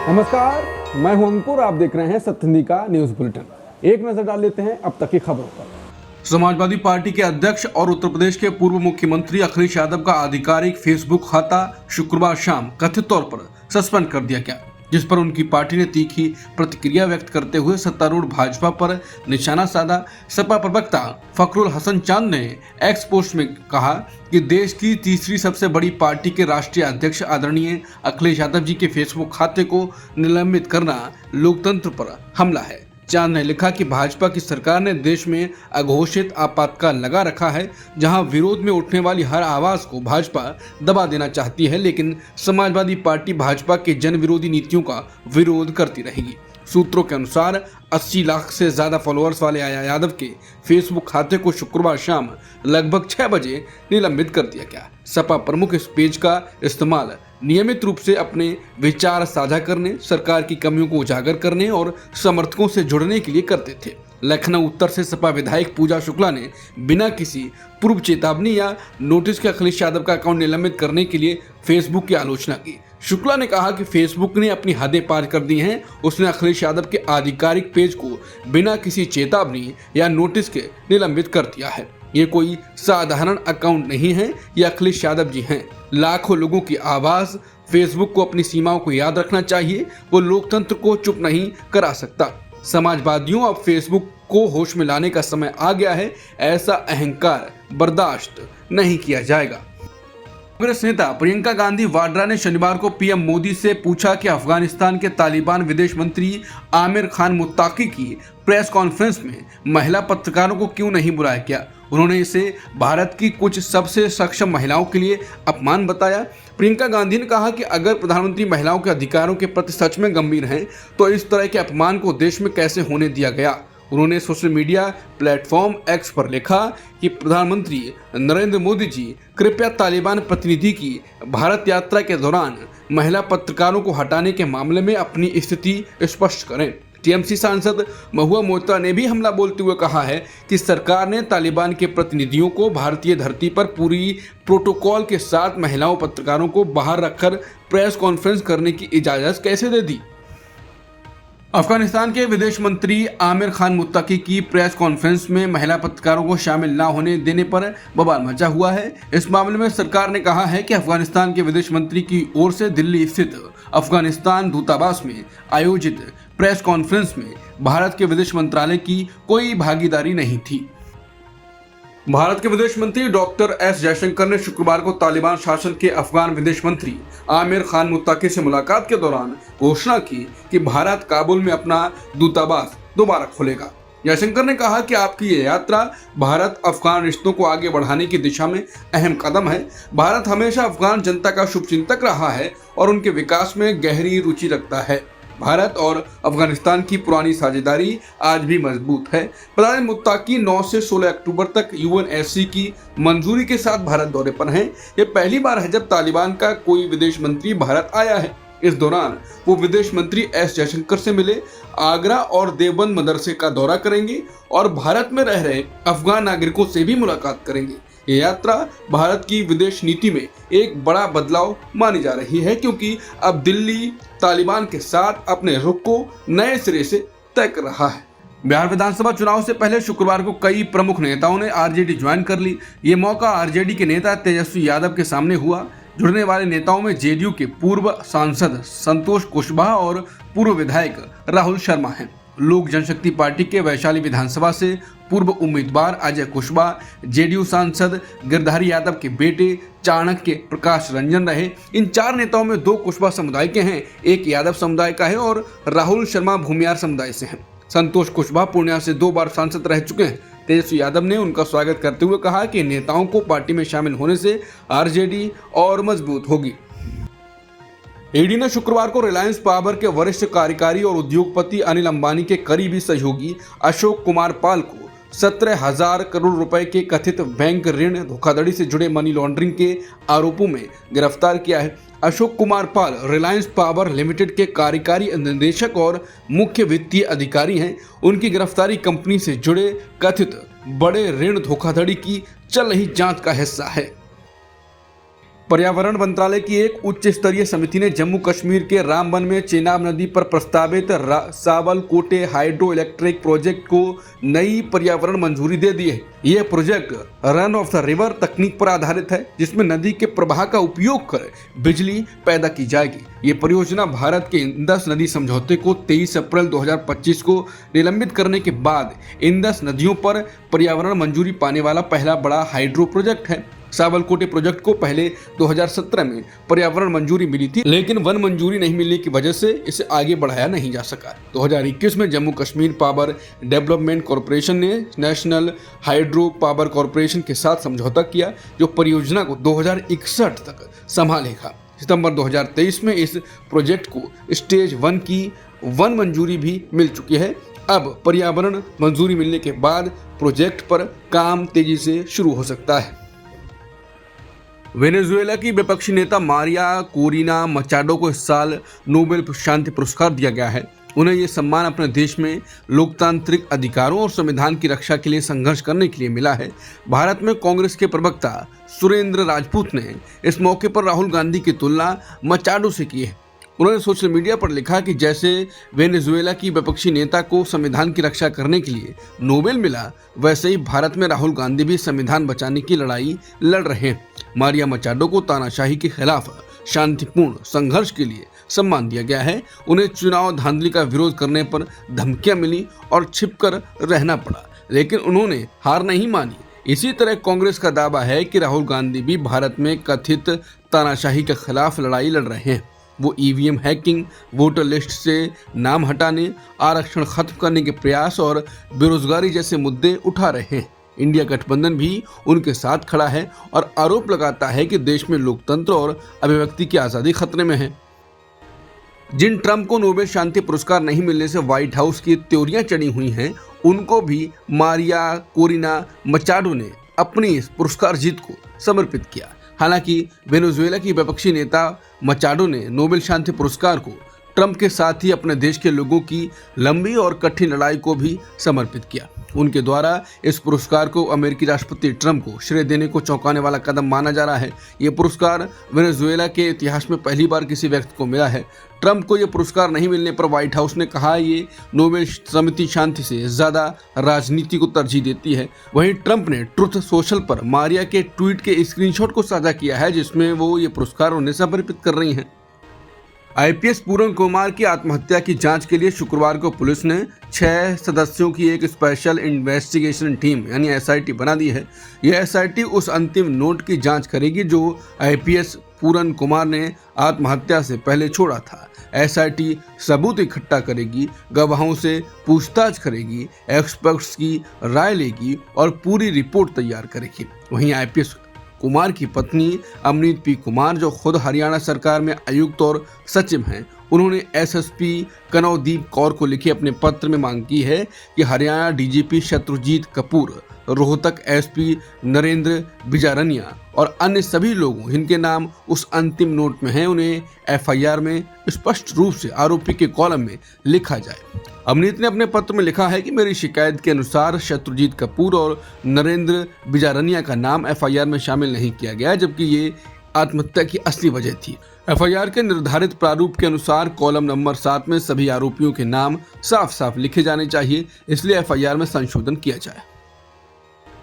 नमस्कार, मैं हूं अंकुर। आप देख रहे हैं सत्य हिंदी का न्यूज बुलेटिन। एक नजर डाल लेते हैं अब तक की खबरों पर। समाजवादी पार्टी के अध्यक्ष और उत्तर प्रदेश के पूर्व मुख्यमंत्री अखिलेश यादव का आधिकारिक फेसबुक खाता शुक्रवार शाम कथित तौर पर सस्पेंड कर दिया गया, जिस पर उनकी पार्टी ने तीखी प्रतिक्रिया व्यक्त करते हुए सत्तारूढ़ भाजपा पर निशाना साधा। सपा प्रवक्ता फखरुल हसन चांद ने एक्स पोस्ट में कहा कि देश की तीसरी सबसे बड़ी पार्टी के राष्ट्रीय अध्यक्ष आदरणीय अखिलेश यादव जी के फेसबुक खाते को निलंबित करना लोकतंत्र पर हमला है। चांद ने लिखा कि भाजपा की सरकार ने देश में अघोषित आपातकाल लगा रखा है, जहां विरोध में उठने वाली हर आवाज को भाजपा दबा देना चाहती है, लेकिन समाजवादी पार्टी भाजपा के जन विरोधी नीतियों का विरोध करती रहेगी। सूत्रों के अनुसार 80 लाख से ज्यादा फॉलोअर्स वाले आया यादव के फेसबुक खाते को शुक्रवार शाम लगभग 6 बजे निलंबित कर दिया गया। सपा प्रमुख इस पेज का इस्तेमाल नियमित रूप से अपने विचार साझा करने, सरकार की कमियों को उजागर करने और समर्थकों से जुड़ने के लिए करते थे। लखनऊ उत्तर से सपा विधायक पूजा शुक्ला ने बिना किसी पूर्व चेतावनी या नोटिस के अखिलेश यादव का अकाउंट निलंबित करने के लिए फेसबुक की आलोचना की। शुक्ला ने कहा कि फेसबुक ने अपनी हदें पार कर दी हैं। उसने अखिलेश यादव के आधिकारिक पेज को बिना किसी चेतावनी या नोटिस के निलंबित कर दिया है। ये कोई साधारण अकाउंट नहीं है, ये अखिलेश यादव जी हैं। लाखों लोगों की आवाज। फेसबुक को अपनी सीमाओं को याद रखना चाहिए, वो लोकतंत्र को चुप नहीं करा सकता। समाजवादियों, अब फेसबुक को होश में लाने का समय आ गया है। ऐसा अहंकार बर्दाश्त नहीं किया जाएगा। कांग्रेस नेता प्रियंका गांधी वाड्रा ने शनिवार को पीएम मोदी से पूछा कि अफगानिस्तान के तालिबान विदेश मंत्री आमिर खान मुत्ताकी की प्रेस कॉन्फ्रेंस में महिला पत्रकारों को क्यों नहीं बुलाया गया। उन्होंने इसे भारत की कुछ सबसे सक्षम महिलाओं के लिए अपमान बताया। प्रियंका गांधी ने कहा कि अगर प्रधानमंत्री महिलाओं के अधिकारों के प्रति सच में गंभीर हैं, तो इस तरह के अपमान को देश में कैसे होने दिया गया। उन्होंने सोशल मीडिया प्लेटफॉर्म एक्स पर लिखा कि प्रधानमंत्री नरेंद्र मोदी जी कृपया तालिबान प्रतिनिधि की भारत यात्रा के दौरान महिला पत्रकारों को हटाने के मामले में अपनी स्थिति स्पष्ट करें। टीएमसी सांसद महुआ मोइत्रा ने भी हमला बोलते हुए कहा है कि सरकार ने तालिबान के प्रतिनिधियों को भारतीय धरती पर पूरी प्रोटोकॉल के साथ महिलाओं पत्रकारों को बाहर रखकर प्रेस कॉन्फ्रेंस करने की इजाजत कैसे दे दी। अफगानिस्तान के विदेश मंत्री आमिर खान मुत्ताकी की प्रेस कॉन्फ्रेंस में महिला पत्रकारों को शामिल न होने देने पर बवाल मचा हुआ है। इस मामले में सरकार ने कहा है कि अफगानिस्तान के विदेश मंत्री की ओर से दिल्ली स्थित अफगानिस्तान दूतावास में आयोजित प्रेस कॉन्फ्रेंस में भारत के विदेश मंत्रालय की कोई भागीदारी नहीं थी। भारत के विदेश मंत्री डॉक्टर एस जयशंकर ने शुक्रवार को तालिबान शासन के अफगान विदेश मंत्री आमिर खान मुत्ताकी से मुलाकात के दौरान घोषणा की कि भारत काबुल में अपना दूतावास दोबारा खोलेगा। जयशंकर ने कहा कि आपकी ये यात्रा भारत अफगान रिश्तों को आगे बढ़ाने की दिशा में अहम कदम है। भारत हमेशा अफगान जनता का शुभचिंतक रहा है और उनके विकास में गहरी रुचि रखता है। भारत और अफगानिस्तान की पुरानी साझेदारी आज भी मजबूत है। प्रधानमंत्री मुत्ताकी 9 से 16 अक्टूबर तक यूएनएससी की मंजूरी के साथ भारत दौरे पर हैं। ये पहली बार है जब तालिबान का कोई विदेश मंत्री भारत आया है। इस दौरान वो विदेश मंत्री एस जयशंकर से मिले, आगरा और देवबंद मदरसे का दौरा करेंगे और भारत में रह रहे अफगान नागरिकों से भी मुलाकात करेंगे। ये यात्रा भारत की विदेश नीति में एक बड़ा बदलाव मानी जा रही है, क्योंकि अब दिल्ली तालिबान के साथ अपने रुख को नए सिरे से तय कर रहा है। बिहार विधानसभा चुनाव से पहले शुक्रवार को कई प्रमुख नेताओं ने आरजेडी ज्वाइन कर ली। ये मौका आरजेडी के नेता तेजस्वी यादव के सामने हुआ। जुड़ने वाले नेताओं में जेडीयू के पूर्व सांसद संतोष कुशवाहा और पूर्व विधायक राहुल शर्मा हैं। लोक जनशक्ति पार्टी के वैशाली विधानसभा से पूर्व उम्मीदवार अजय कुशवाहा, जेडीयू सांसद गिरधारी यादव के बेटे चाणक्य प्रकाश रंजन रहे। इन 4 नेताओं में 2 कुशवाहा समुदाय के हैं, 1 यादव समुदाय का है और राहुल शर्मा भूमियार समुदाय से हैं। संतोष कुशवाहा पूर्णिया से 2 बार सांसद रह चुके हैं। तेजस्वी यादव ने उनका स्वागत करते हुए कहा कि नेताओं को पार्टी में शामिल होने से आरजेडी और मजबूत होगी। ईडी ने शुक्रवार को रिलायंस पावर के वरिष्ठ कार्यकारी और उद्योगपति अनिल अंबानी के करीबी सहयोगी अशोक कुमार पाल को 17,000 करोड़ रुपए के कथित बैंक ऋण धोखाधड़ी से जुड़े मनी लॉन्ड्रिंग के आरोपों में गिरफ्तार किया है। अशोक कुमार पाल रिलायंस पावर लिमिटेड के कार्यकारी निदेशक और मुख्य वित्तीय अधिकारी हैं। उनकी गिरफ्तारी कंपनी से जुड़े कथित बड़े ऋण धोखाधड़ी की चल रही जांच का हिस्सा है। पर्यावरण मंत्रालय की एक उच्च स्तरीय समिति ने जम्मू कश्मीर के रामबन में चेनाब नदी पर प्रस्तावित सावलकोटे हाइड्रो इलेक्ट्रिक प्रोजेक्ट को नई पर्यावरण मंजूरी दे दी है। यह project run of the river तकनीक पर आधारित है, जिसमें नदी के प्रवाह का उपयोग कर बिजली पैदा की जाएगी। ये परियोजना भारत के इंदस नदी समझौते को 23 अप्रैल 2025 को निलंबित करने के बाद इंदस नदियों पर पर्यावरण मंजूरी पाने वाला पहला बड़ा हाइड्रो प्रोजेक्ट है। सावलकोटे प्रोजेक्ट को पहले 2017 में पर्यावरण मंजूरी मिली थी, लेकिन वन मंजूरी नहीं मिलने की वजह से इसे आगे बढ़ाया नहीं जा सका। 2021 में Jammu Kashmir power development corporation ने नेशनल हाइड्रो पावर कॉरपोरेशन के साथ समझौता किया, जो परियोजना को 2061 तक संभालेगा। सितंबर 2023 में इस प्रोजेक्ट को स्टेज 1 की वन मंजूरी भी मिल चुकी है। अब पर्यावरण मंजूरी मिलने के बाद प्रोजेक्ट पर काम तेजी से शुरू हो सकता है। वेनेजुएला की विपक्षी नेता मारिया कोरिना मचाडो को इस साल नोबेल शांति पुरस्कार दिया गया है। उन्हें यह सम्मान अपने देश में लोकतांत्रिक अधिकारों और संविधान की रक्षा के लिए संघर्ष करने के लिए मिला है। भारत में कांग्रेस के प्रवक्ता सुरेंद्र राजपूत ने इस मौके पर राहुल गांधी की तुलना मचाडो से की है। उन्होंने सोशल मीडिया पर लिखा कि जैसे वेनेजुएला की विपक्षी नेता को संविधान की रक्षा करने के लिए नोबेल मिला, वैसे ही भारत में राहुल गांधी भी संविधान बचाने की लड़ाई लड़ रहे हैं। मारिया मचाडो को तानाशाही के खिलाफ शांतिपूर्ण संघर्ष के लिए सम्मान दिया गया है। उन्हें चुनाव धांधली का विरोध करने पर धमकियां मिली और छिपकर रहना पड़ा, लेकिन उन्होंने हार नहीं मानी। इसी तरह कांग्रेस का दावा है कि राहुल गांधी भी भारत में कथित तानाशाही के खिलाफ लड़ाई लड़ रहे हैं। वो ईवीएम हैकिंग, वोटर लिस्ट से नाम हटाने, आरक्षण खत्म करने के प्रयास और बेरोजगारी जैसे मुद्दे उठा रहे हैं। इंडिया गठबंधन भी उनके साथ खड़ा है और आरोप लगाता है कि देश में लोकतंत्र और अभिव्यक्ति की आज़ादी खतरे में है। जिन ट्रंप को नोबेल शांति पुरस्कार नहीं मिलने से व्हाइट हाउस की त्योरियां चढ़ी हुई हैं, उनको भी मारिया कोरिना मचाडो ने अपनी इस पुरस्कार जीत को समर्पित किया। हालांकि वेनेजुएला की विपक्षी नेता मचाडो ने नोबेल शांति पुरस्कार को ट्रंप के साथ ही अपने देश के लोगों की लंबी और कठिन लड़ाई को भी समर्पित किया। उनके द्वारा इस पुरस्कार को अमेरिकी राष्ट्रपति ट्रंप को श्रेय देने को चौंकाने वाला कदम माना जा रहा है। ये पुरस्कार वेनेजुएला के इतिहास में पहली बार किसी व्यक्ति को मिला है। ट्रंप को यह पुरस्कार नहीं मिलने पर व्हाइट हाउस ने कहा ये नोबेल समिति शांति से ज्यादा राजनीति को तरजीह देती है। वहीं ट्रंप ने ट्रुथ सोशल पर मारिया के ट्वीट के स्क्रीनशॉट को साझा किया है, जिसमें वो ये पुरस्कार उन्हें समर्पित कर रही हैं। आईपीएस पूरन कुमार की आत्महत्या की जांच के लिए शुक्रवार को पुलिस ने 6 सदस्यों की एक स्पेशल इन्वेस्टिगेशन टीम यानी एसआईटी बना दी है। यह एसआईटी उस अंतिम नोट की जांच करेगी जो आईपीएस पूरन कुमार ने आत्महत्या से पहले छोड़ा था। एसआईटी सबूत इकट्ठा करेगी, गवाहों से पूछताछ करेगी, एक्सपर्ट्स की राय लेगी और पूरी रिपोर्ट तैयार करेगी। वहीं आईपीएस कुमार की पत्नी अमनीत पी कुमार, जो खुद हरियाणा सरकार में आयुक्त और सचिव हैं, उन्होंने एसएसपी कनौदीप कौर को लिखे अपने पत्र में मांग की है कि हरियाणा डीजीपी शत्रुजीत कपूर, रोहतक एसपी नरेंद्र बिजारनिया और अन्य सभी लोगों जिनके नाम उस अंतिम नोट में हैं, उन्हें एफआईआर में स्पष्ट रूप से आरोपी के कॉलम में लिखा जाए। अमनीत ने अपने पत्र में लिखा है कि मेरी शिकायत के अनुसार शत्रुजीत कपूर और नरेंद्र बिजारनिया का नाम एफआईआर में शामिल नहीं किया गया, जबकि ये आत्महत्या की असली वजह थी। एफआईआर के निर्धारित प्रारूप के अनुसार कॉलम नंबर 7 में सभी आरोपियों के नाम साफ साफ लिखे जाने चाहिए, इसलिए एफआईआर में संशोधन किया जाए।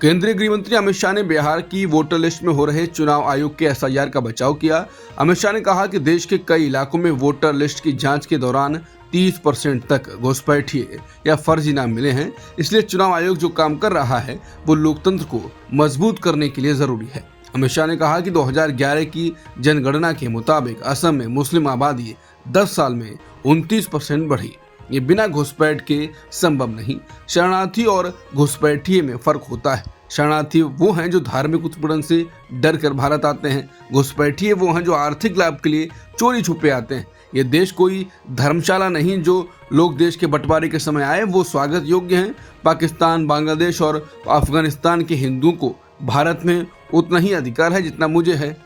केंद्रीय गृह मंत्री अमित शाह ने बिहार की वोटर लिस्ट में हो रहे चुनाव आयोग के एसआईआर का बचाव किया। अमित शाह ने कहा कि देश के कई इलाकों में वोटर लिस्ट की जांच के दौरान 30% तक घुसपैठिए या फर्जी नाम मिले हैं, इसलिए चुनाव आयोग जो काम कर रहा है वो लोकतंत्र को मजबूत करने के लिए जरूरी है। अमित शाह ने कहा कि 2011 की जनगणना के मुताबिक असम में मुस्लिम आबादी 10 साल में 29% बढ़ी। ये बिना घुसपैठ के संभव नहीं। शरणार्थी और घुसपैठिए में फर्क होता है। शरणार्थी वो हैं जो धार्मिक उत्पीड़न से डर कर भारत आते हैं, घुसपैठिए वो हैं जो आर्थिक लाभ के लिए चोरी छुपे आते हैं। ये देश कोई धर्मशाला नहीं। जो लोग देश के बंटवारे के समय आए वो स्वागत योग्य हैं। पाकिस्तान, बांग्लादेश और अफगानिस्तान के हिंदुओं को भारत में उतना ही अधिकार है जितना मुझे है।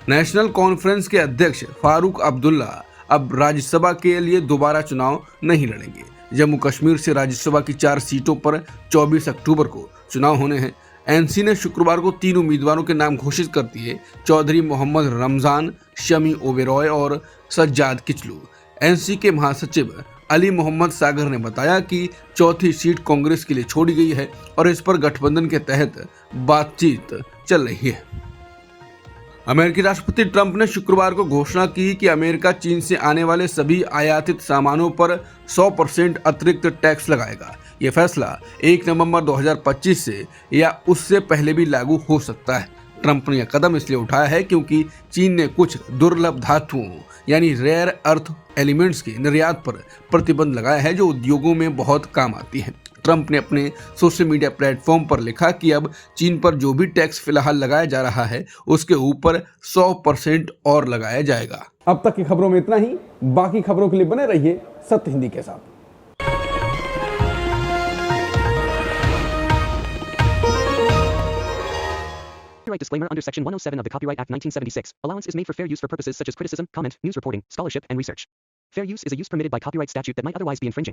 नेशनल कॉन्फ्रेंस के अध्यक्ष फारूक अब्दुल्ला अब राज्यसभा के लिए दोबारा चुनाव नहीं लड़ेंगे। जम्मू कश्मीर से राज्यसभा की 4 सीटों पर 24 अक्टूबर को चुनाव होने हैं। एनसी ने शुक्रवार को 3 उम्मीदवारों के नाम घोषित कर दिए। चौधरी मोहम्मद रमजान, शमी ओबेरॉय और सज्जाद किचलू। एनसी के महासचिव अली मोहम्मद सागर ने बताया कि चौथी सीट कांग्रेस के लिए छोड़ी गई है और इस पर गठबंधन के तहत बातचीत चल रही है। अमेरिकी राष्ट्रपति ट्रंप ने शुक्रवार को घोषणा की कि अमेरिका चीन से आने वाले सभी आयातित सामानों पर 100% अतिरिक्त टैक्स लगाएगा। ये फैसला 1 नवंबर 2025 से या उससे पहले भी लागू हो सकता है। ट्रंप ने यह कदम इसलिए उठाया है क्योंकि चीन ने कुछ दुर्लभ धातुओं यानी रेयर अर्थ एलिमेंट्स के निर्यात पर प्रतिबंध लगाया है जो उद्योगों में बहुत काम आती है। ट्रंप ने अपने सोशल मीडिया प्लेटफॉर्म पर लिखा कि अब चीन पर जो भी टैक्स फिलहाल लगाया जा रहा है उसके ऊपर 100% और लगाया जाएगा। अब तक की खबरों में इतना ही। बाकी खबरों के लिए बने रहिए सत्य हिंदी के साथ। Copyright disclaimer under Section 107 of the Copyright Act 1976. Allowance is made for fair use for purposes such as criticism, comment, news reporting, scholarship, and research. Fair use is a use permitted by copyright statute that might otherwise be infringing.